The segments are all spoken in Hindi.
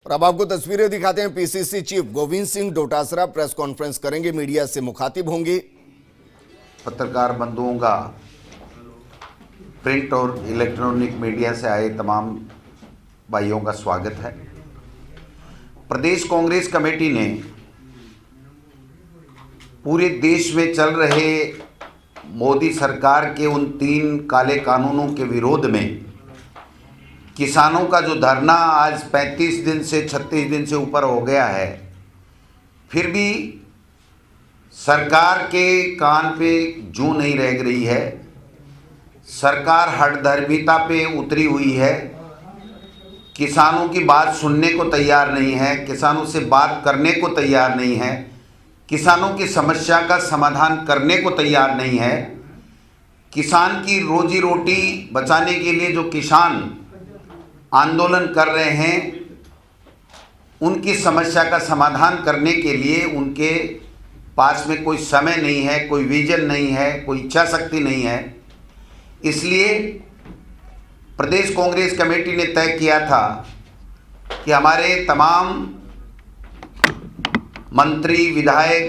और अब आपको तस्वीरें दिखाते हैं। PCC chief Govind Singh Dotasra press conference करेंगे, मीडिया से मुखातिब होंगे। पत्रकार बंधुओं का, प्रिंट और इलेक्ट्रॉनिक मीडिया से आए तमाम भाइयों का स्वागत है। प्रदेश कांग्रेस कमेटी ने पूरे देश में चल रहे मोदी सरकार के उन 3 काले कानूनों के विरोध में किसानों का जो धरना आज 35 दिन से 36 दिन से ऊपर हो गया है, फिर भी सरकार के कान पे जूं नहीं रह रही है। सरकार हठधर्मिता पे उतरी हुई है, किसानों की बात सुनने को तैयार नहीं है, किसानों से बात करने को तैयार नहीं है, किसानों की समस्या का समाधान करने को तैयार नहीं है। किसान की रोजी रोटी बचाने के लिए जो किसान आंदोलन कर रहे हैं, उनकी समस्या का समाधान करने के लिए उनके पास में कोई समय नहीं है, कोई विजन नहीं है, कोई इच्छा शक्ति नहीं है। इसलिए प्रदेश कांग्रेस कमेटी ने तय किया था कि हमारे तमाम मंत्री विधायक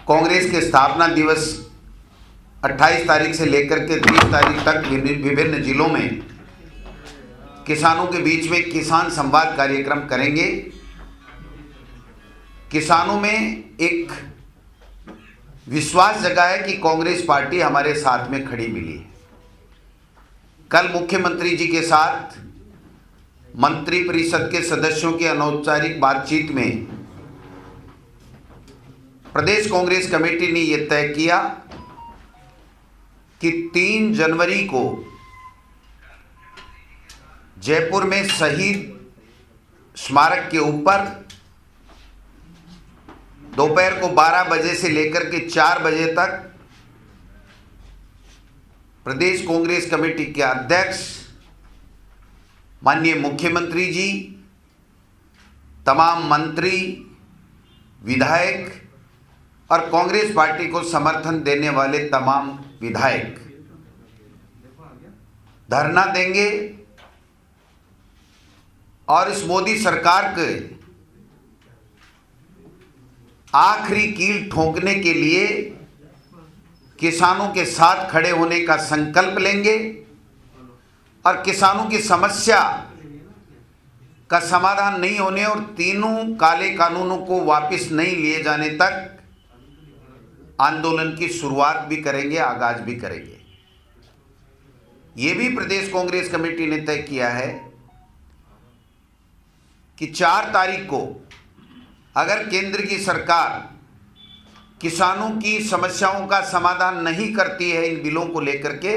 कांग्रेस के स्थापना दिवस 28 तारीख से लेकर के 30 तारीख तक विभिन्न जिलों में किसानों के बीच में किसान संवाद कार्यक्रम करेंगे। किसानों में एक विश्वास जगा है कि कांग्रेस पार्टी हमारे साथ में खड़ी मिली है। कल मुख्यमंत्री जी के साथ मंत्रिपरिषद के सदस्यों की अनौपचारिक बातचीत में प्रदेश कांग्रेस कमेटी ने यह तय किया कि 3 जनवरी को जयपुर में शहीद स्मारक के ऊपर दोपहर को 12 बजे से लेकर के 4 बजे तक प्रदेश कांग्रेस कमेटी के अध्यक्ष माननीय मुख्यमंत्री जी, तमाम मंत्री, विधायक और कांग्रेस पार्टी को समर्थन देने वाले तमाम विधायक धरना देंगे और इस मोदी सरकार के आखिरी कील ठोकने के लिए किसानों के साथ खड़े होने का संकल्प लेंगे और किसानों की समस्या का समाधान नहीं होने और 3 काले कानूनों को वापस नहीं लिए जाने तक आंदोलन की शुरुआत भी करेंगे, आगाज भी करेंगे। ये भी प्रदेश कांग्रेस कमेटी ने तय किया है कि 4 तारीख को अगर केंद्र की सरकार किसानों की समस्याओं का समाधान नहीं करती है इन बिलों को लेकर के,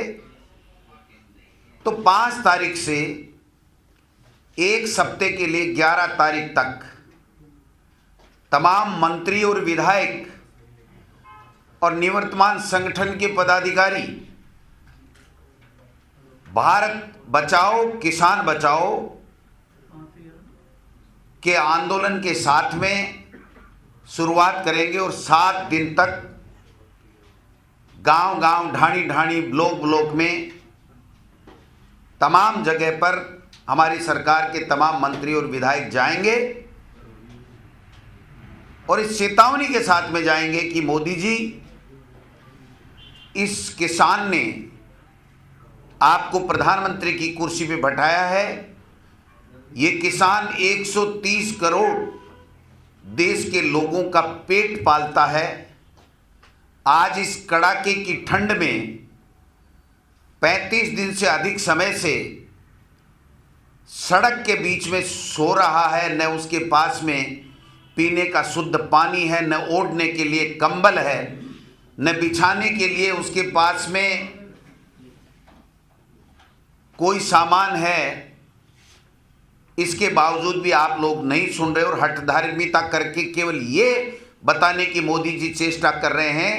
तो 5 तारीख से 1 सप्ते के लिए 11 तारीख तक तमाम मंत्री और विधायक और निवर्तमान संगठन के पदाधिकारी भारत बचाओ किसान बचाओ के आंदोलन के साथ में शुरुआत करेंगे और 7 दिन तक गांव-गांव, ढाणी-ढाणी, ब्लॉक-ब्लॉक में तमाम जगह पर हमारी सरकार के तमाम मंत्री और विधायक जाएंगे और इस चेतावनी के साथ में जाएंगे कि मोदी जी, इस किसान ने आपको प्रधानमंत्री की कुर्सी पे बैठाया है। ये किसान 130 करोड़ देश के लोगों का पेट पालता है। आज इस कड़ाके की ठंड में 35 दिन से अधिक समय से सड़क के बीच में सो रहा है, न उसके पास में पीने का शुद्ध पानी है, न ओढ़ने के लिए कंबल है, न बिछाने के लिए उसके पास में कोई सामान है। इसके बावजूद भी आप लोग नहीं सुन रहे और हठधार्मिता करके केवल ये बताने की मोदी जी चेष्टा कर रहे हैं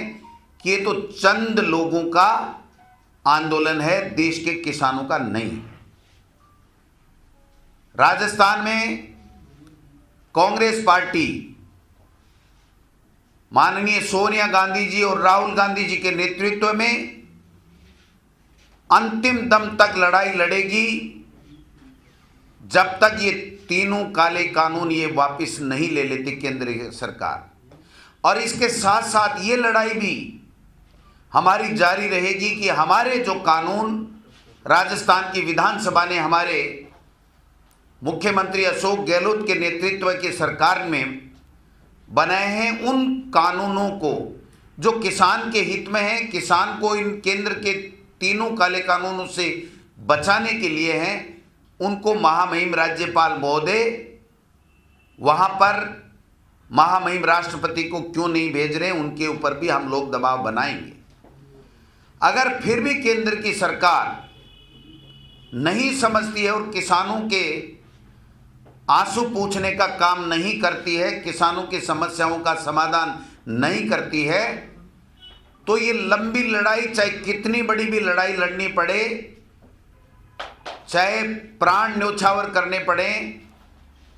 कि ये तो चंद लोगों का आंदोलन है, देश के किसानों का नहीं। राजस्थान में कांग्रेस पार्टी माननीय सोनिया गांधी जी और राहुल गांधी जी के नेतृत्व में अंतिम दम तक लड़ाई लड़ेगी। जब तक ये तीनों काले कानून ये वापस नहीं ले लेती केंद्र सरकार। और इसके साथ साथ ये लड़ाई भी हमारी जारी रहेगी कि हमारे जो कानून राजस्थान की विधानसभा ने हमारे मुख्यमंत्री अशोक गहलोत के नेतृत्व की सरकार में बनाए हैं, उन कानूनों को जो किसान के हित में है, किसान को इन केंद्र के तीनों काले कानूनों से बचाने के लिए हैं, उनको महामहिम राज्यपाल महोदय वहां पर महामहिम राष्ट्रपति को क्यों नहीं भेज रहे, उनके ऊपर भी हम लोग दबाव बनाएंगे। अगर फिर भी केंद्र की सरकार नहीं समझती है और किसानों के आंसू पूछने का काम नहीं करती है, किसानों की समस्याओं का समाधान नहीं करती है, तो ये लंबी लड़ाई, चाहे कितनी बड़ी भी लड़ाई लड़नी पड़े, चाहे प्राण न्योछावर करने पड़े,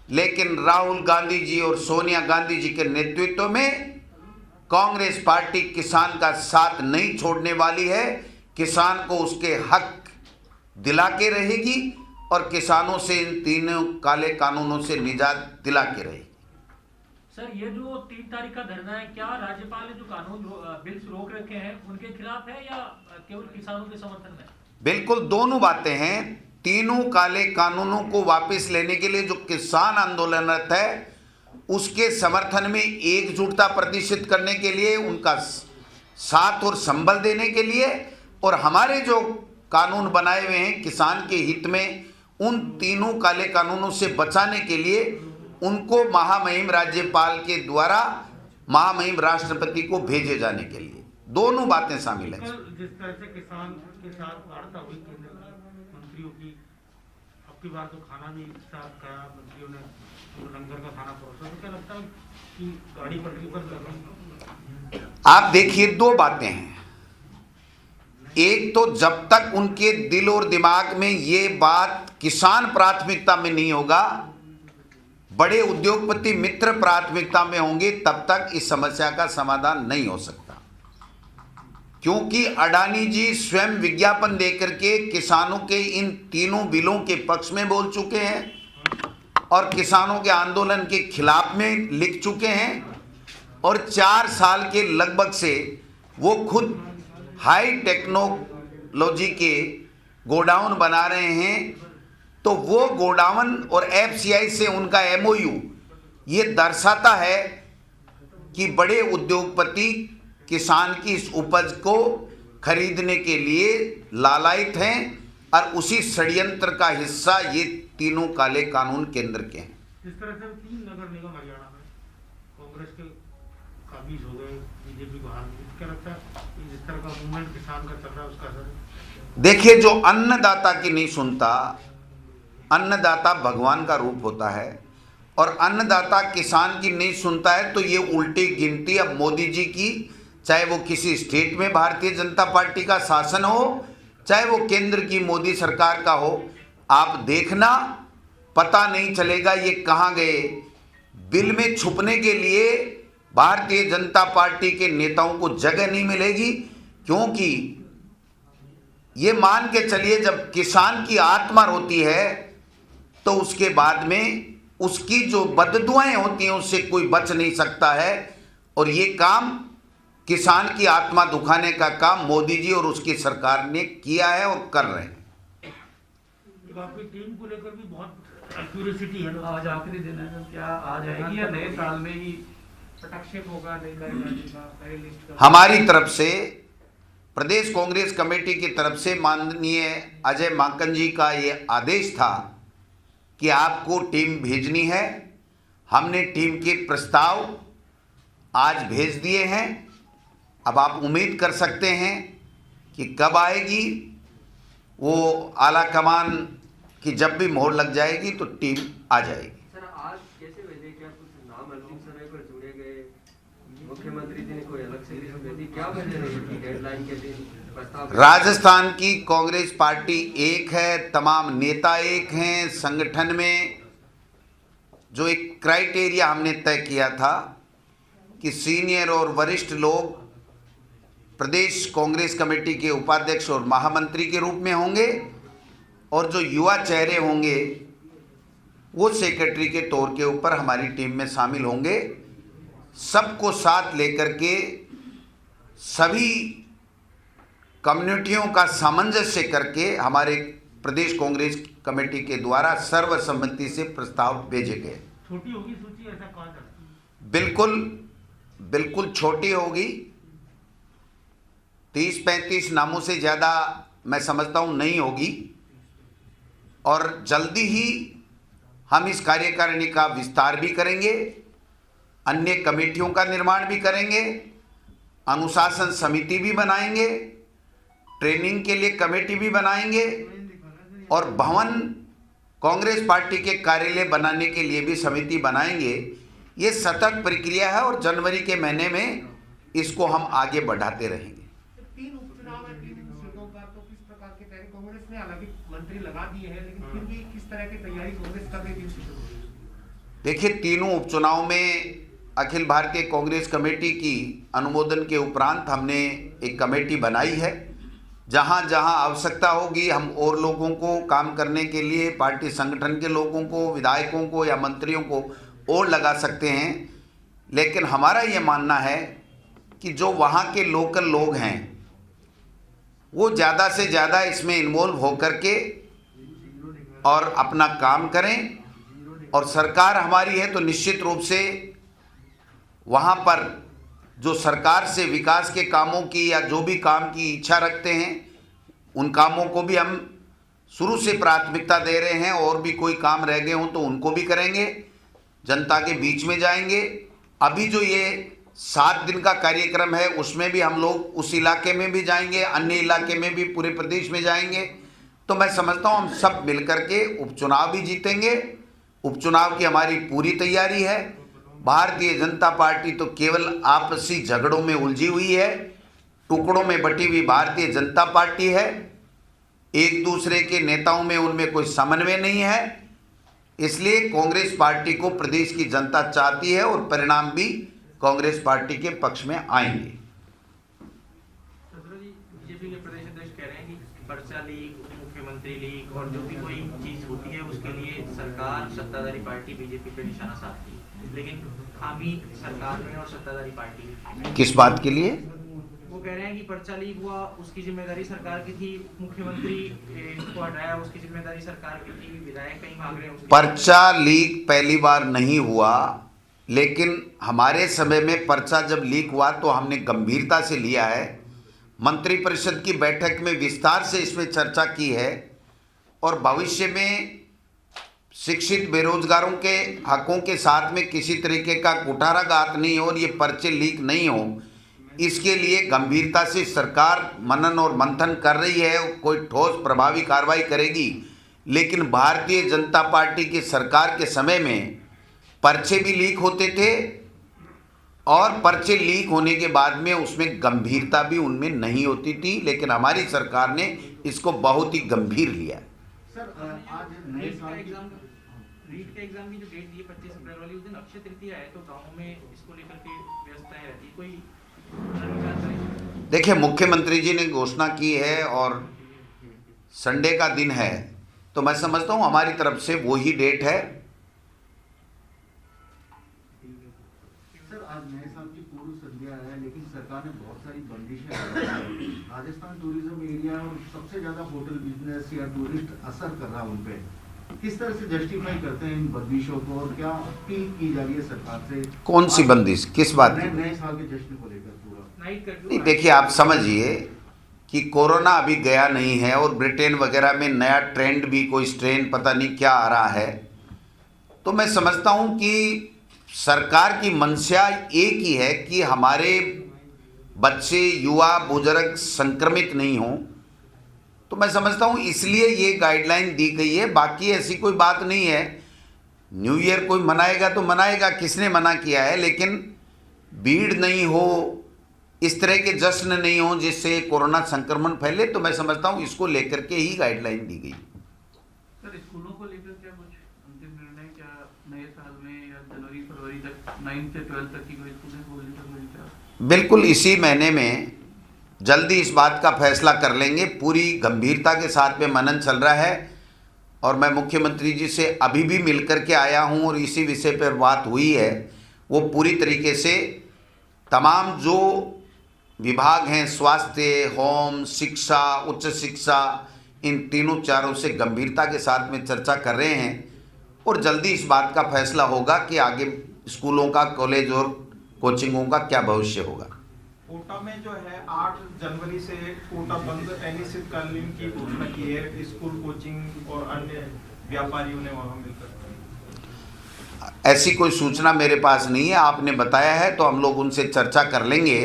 लेकिन राहुल गांधी जी और सोनिया गांधी जी के नेतृत्व में कांग्रेस पार्टी किसान का साथ नहीं छोड़ने वाली है। किसान को उसके हक दिला के रहेगी और किसानों से इन तीनों काले कानूनों से निजात दिला के रहेगी। सर, ये जो 3 तारीख का धरना है, क्या राज्यपाल ने जो कानून बिल्स रोक रखे हैं उनके खिलाफ है या केवल किसानों के समर्थन में? बिल्कुल दोनों बातें हैं। तीनों काले कानूनों को वापस लेने के लिए जो किसान आंदोलनरत है उसके समर्थन में एकजुटता प्रदर्शित करने के लिए, उनका साथ और संबल देने के लिए, और हमारे जो कानून बनाए हुए हैं किसान के हित में, उन तीनों काले कानूनों से बचाने के लिए उनको महामहिम राज्यपाल के द्वारा महामहिम राष्ट्रपति को भेजे जाने के लिए, दोनों बातें शामिल हैं। जिस तरह से किसान के साथ वार्ता हुई केंद्र मंत्रियों की, अब की बार तो खाना भी साथ खाया, मंत्रियों ने लंगर का खाना परोसा, तो क्या लगता है कि गाड़ी पटरी पर लगी? आप देखिए, दो बातें हैं। एक तो जब तक उनके दिल और दिमाग में ये बात किसान प्राथमिकता में नहीं होगा, बड़े उद्योगपति मित्र प्राथमिकता में होंगे, तब तक इस समस्या का समाधान नहीं हो सकता। क्योंकि अडानी जी स्वयं विज्ञापन देकर के किसानों के इन तीनों बिलों के पक्ष में बोल चुके हैं और किसानों के आंदोलन के खिलाफ में लिख चुके हैं, और 4 साल के लगभग से वो खुद हाई टेक्नोलॉजी के गोडाउन बना रहे हैं। तो वो गोडाउन और एफसीआई से उनका एमओयू ये दर्शाता है कि बड़े उद्योगपति किसान की इस उपज को खरीदने के लिए लालायित हैं, और उसी षड्यंत्र का हिस्सा ये तीनों काले कानून केंद्र के हैं। जिस तरह से 3 नगर निगम हरियाणा में कांग्रेस के काबिज हो गए, बीजेपी बाहर, क्या लगता है कि जिस तरह का मूवमेंट किसान का चल रहा है उसका असर? देखिए, जो अन्नदाता की नहीं सुनता, अन्नदाता भगवान का रूप होता है, और अन्नदाता किसान की नहीं सुनता है, तो ये उल्टी गिनती अब मोदी जी की, चाहे वो किसी स्टेट में भारतीय जनता पार्टी का शासन हो, चाहे वो केंद्र की मोदी सरकार का हो, आप देखना पता नहीं चलेगा ये कहाँ गए। बिल में छुपने के लिए भारतीय जनता पार्टी के नेताओं को जगह नहीं मिलेगी, क्योंकि ये मान के चलिए जब किसान की आत्मा रोती है तो उसके बाद में उसकी जो बददुआएं होती हैं उससे कोई बच नहीं सकता है, और ये काम किसान की आत्मा दुखाने का काम मोदी जी और उसकी सरकार ने किया है और कर रहे हैं। आपकी टीम को लेकर भी बहुत क्यूरियोसिटी है। आज आखिरी दिन है, क्या आ जाएगी या नए साल में ही हस्तक्षेप होगा नई लिस्ट का? हमारी तरफ से, प्रदेश कांग्रेस कमेटी की तरफ से माननीय अजय माकन जी का ये आदेश था कि आपको टीम भेजनी है। हमने टीम के प्रस्ताव आज भेज दिए हैं। अब आप उम्मीद कर सकते हैं कि कब आएगी, वो आला कमान की जब भी मोहर लग जाएगी तो टीम आ जाएगी। सर, आज कैसे भेजे? क्या कुछ नाम अंतिम समय पर जुड़े गए? मुख्यमंत्री जी ने कोई अलग से लिस्ट भेजी? क्या वजह रही थी डेडलाइन के दिन प्रस्ताव? राजस्थान की कांग्रेस पार्टी एक है, तमाम नेता एक हैं। संगठन में जो एक क्राइटेरिया हमने तय किया था कि सीनियर और वरिष्ठ लोग प्रदेश कांग्रेस कमेटी के उपाध्यक्ष और महामंत्री के रूप में होंगे, और जो युवा चेहरे होंगे वो सेक्रेटरी के तौर के ऊपर हमारी टीम में शामिल होंगे। सबको साथ लेकर के सभी कम्युनिटियों का सामंजस्य करके हमारे प्रदेश कांग्रेस कमेटी के द्वारा सर्वसम्मति से प्रस्ताव भेजे गए। छोटी होगी सूची, ऐसा कहा जाता है? बिल्कुल बिल्कुल छोटी होगी। 30-35 नामों से ज़्यादा मैं समझता हूँ नहीं होगी, और जल्दी ही हम इस कार्यकारिणी का विस्तार भी करेंगे, अन्य कमेटियों का निर्माण भी करेंगे, अनुशासन समिति भी बनाएंगे, ट्रेनिंग के लिए कमेटी भी बनाएंगे, और भवन कांग्रेस पार्टी के कार्यालय बनाने के लिए भी समिति बनाएंगे। ये सतत प्रक्रिया है और जनवरी के महीने में इसको हम आगे बढ़ाते रहेंगे। 3 उपचुनाव है 3 सीटों पर, तो किस प्रकार की तैयारी? कांग्रेस ने हालांकि मंत्री लगा दिए हैं, लेकिन फिर भी किस तरह की तैयारी कांग्रेस कर रही 3 सीटों पर? देखिए, तीनों उपचुनाव में अखिल भारतीय कांग्रेस कमेटी की अनुमोदन के उपरांत हमने एक कमेटी बनाई है। जहां जहां आवश्यकता होगी हम और लोगों को काम करने के लिए, पार्टी संगठन के लोगों को, विधायकों को या मंत्रियों को और लगा सकते हैं। लेकिन हमारा ये मानना है कि जो वहाँ के लोकल लोग हैं वो ज़्यादा से ज़्यादा इसमें इन्वॉल्व होकर के और अपना काम करें, और सरकार हमारी है तो निश्चित रूप से वहाँ पर जो सरकार से विकास के कामों की या जो भी काम की इच्छा रखते हैं उन कामों को भी हम शुरू से प्राथमिकता दे रहे हैं, और भी कोई काम रह गए हों तो उनको भी करेंगे, जनता के बीच में जाएंगे। अभी जो ये 7 दिन का कार्यक्रम है उसमें भी हम लोग उस इलाके में भी जाएंगे, अन्य इलाके में भी पूरे प्रदेश में जाएंगे। तो मैं समझता हूँ हम सब मिलकर के उपचुनाव भी जीतेंगे। उपचुनाव की हमारी पूरी तैयारी है। भारतीय जनता पार्टी तो केवल आपसी झगड़ों में उलझी हुई है, टुकड़ों में बटी हुई भारतीय जनता पार्टी है। एक दूसरे के नेताओं में उनमें कोई समन्वय नहीं है। इसलिए कांग्रेस पार्टी को प्रदेश की जनता चाहती है और परिणाम भी कांग्रेस पार्टी के पक्ष में आएंगे। बीजेपी के प्रदेश अध्यक्ष कह रहे हैं कि पर्चा लीक, उप मुख्यमंत्री लीक और जो भी कोई चीज होती है उसके लिए सरकार, सत्ताधारी पार्टी बीजेपी पे निशाना साधती है, लेकिन खामी सरकार में और सत्ताधारी पार्टी में। किस बात के लिए? वो कह रहे हैं कि पर्चा लीक हुआ उसकी जिम्मेदारी सरकार की थी, मुख्यमंत्री को हटाया उसकी जिम्मेदारी सरकार की थी, विधायक कहीं मांग रहे हैं। पर्चा लीक पहली बार नहीं हुआ, लेकिन हमारे समय में पर्चा जब लीक हुआ तो हमने गंभीरता से लिया है। मंत्रिपरिषद की बैठक में विस्तार से इसमें चर्चा की है, और भविष्य में शिक्षित बेरोजगारों के हकों के साथ में किसी तरीके का कुठाराघात नहीं हो और ये पर्चे लीक नहीं हो, इसके लिए गंभीरता से सरकार मनन और मंथन कर रही है, कोई ठोस प्रभावी कार्रवाई करेगी। लेकिन भारतीय जनता पार्टी की सरकार के समय में पर्चे भी लीक होते थे, और पर्चे लीक होने के बाद में उसमें गंभीरता भी उनमें नहीं होती थी, लेकिन हमारी सरकार ने इसको बहुत ही गंभीर लिया। सर आज नए साल की रीट के एग्जाम की जो डेट दी है 25 अप्रैल वाली, उस दिन अक्षय तृतीया है, तो गाँव में इसको लेकर के व्यवस्थाएं रहती है, कोई देखिए, मुख्यमंत्री जी ने घोषणा की है और संडे का दिन है, तो मैं समझता हूँ हमारी तरफ से वही डेट है। सर आज नए साल की पूर्व संध्या है, लेकिन सरकार ने बहुत सारी बंदिशें लगा दी हैं। राजस्थान टूरिज्म एरिया और सबसे ज्यादा होटल बिजनेस या टूरिस्ट असर कर रहा है उन पे, किस तरह से जस्टिफाई करते हैं इन बंदिशों को, और क्या अपील की जा रही है सरकार से? कौन सी बंदिश, किस बात की? नए साल के जश्न को लेकर पूरा नहीं, देखिए आप समझिए कि कोरोना अभी गया नहीं है, और ब्रिटेन वगैरह में नया ट्रेंड भी, कोई स्ट्रेन पता नहीं क्या आ रहा है। तो मैं समझता हूँ कि सरकार की मंशा एक ही है कि हमारे बच्चे, युवा, बुजुर्ग संक्रमित नहीं हों। तो मैं समझता हूँ इसलिए ये गाइडलाइन दी गई है, बाकी ऐसी कोई बात नहीं है। न्यू ईयर कोई मनाएगा तो मनाएगा, किसने मना किया है, लेकिन भीड़ नहीं हो, इस तरह के जश्न नहीं हो जिससे कोरोना संक्रमण फैले। तो मैं समझता हूँ इसको लेकर के ही गाइडलाइन दी गई। सर स्कूलों को लेकर क्या कुछ अंतिम निर्णय, क्या नए साल में या जनवरी फरवरी तक 9 से 12 तक की कोई स्कूलें खोलने का मिलता? बिल्कुल इसी महीने में जल्दी इस बात का फैसला कर लेंगे। पूरी गंभीरता के साथ में मनन चल रहा है, और मैं मुख्यमंत्री जी से अभी भी मिलकर के आया हूं और इसी विषय पर बात हुई है, वो पूरी तरीके से तमाम जो विभाग हैं, स्वास्थ्य, होम, शिक्षा, उच्च शिक्षा, इन तीनों चारों से गंभीरता के साथ में चर्चा कर रहे हैं और जल्दी इस बात का फैसला होगा कि आगे स्कूलों का, कॉलेज और कोचिंगों का क्या भविष्य होगा। कोटा में जो है 8 जनवरी से कोटा बंद अनिश्चितकालीन की घोषणा की है, स्कूल, कोचिंग और अन्य व्यापारियों ने वहां मिलकर। ऐसी कोई सूचना मेरे पास नहीं है, आपने बताया है तो हम लोग उनसे चर्चा कर लेंगे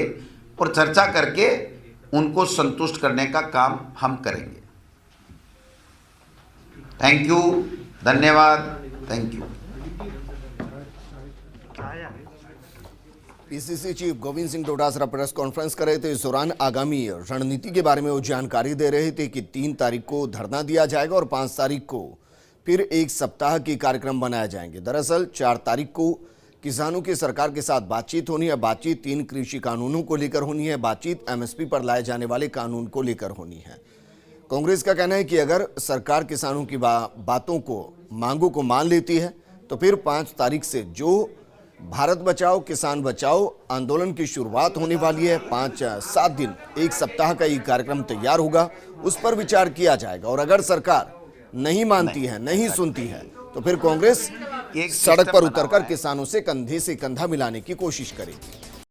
और चर्चा करके उनको संतुष्ट करने का काम हम करेंगे। थैंक यू, धन्यवाद, thank you. PCC chief Govind Singh Dotasra press conference कर रहे थे। इस दौरान आगामी रणनीति के बारे में वो जानकारी दे रहे थे कि 3 तारीख को धरना दिया जाएगा और 5 तारीख को फिर 1 सप्ताह की कार्यक्रम बनाए जाएंगे। दरअसल 4 तारीख को किसानों की सरकार के साथ बातचीत होनी है। बातचीत 3 कृषि कानूनों को लेकर होनी है। बातचीत एमएसपी पर लाए जाने वाले कानून को लेकर होनी है। कांग्रेस का कहना है कि अगर सरकार किसानों की बातों को, मांगों को मान लेती है तो फिर 5 तारीख से जो भारत बचाओ किसान बचाओ आंदोलन की शुरुआत होने वाली है, 5-7 दिन 1 सप्ताह का ये कार्यक्रम तैयार होगा, उस पर विचार किया जाएगा। और अगर सरकार नहीं मानती है, नहीं सुनती है, तो फिर कांग्रेस सड़क पर उतरकर किसानों से कंधे से कंधा मिलाने की कोशिश करेगी।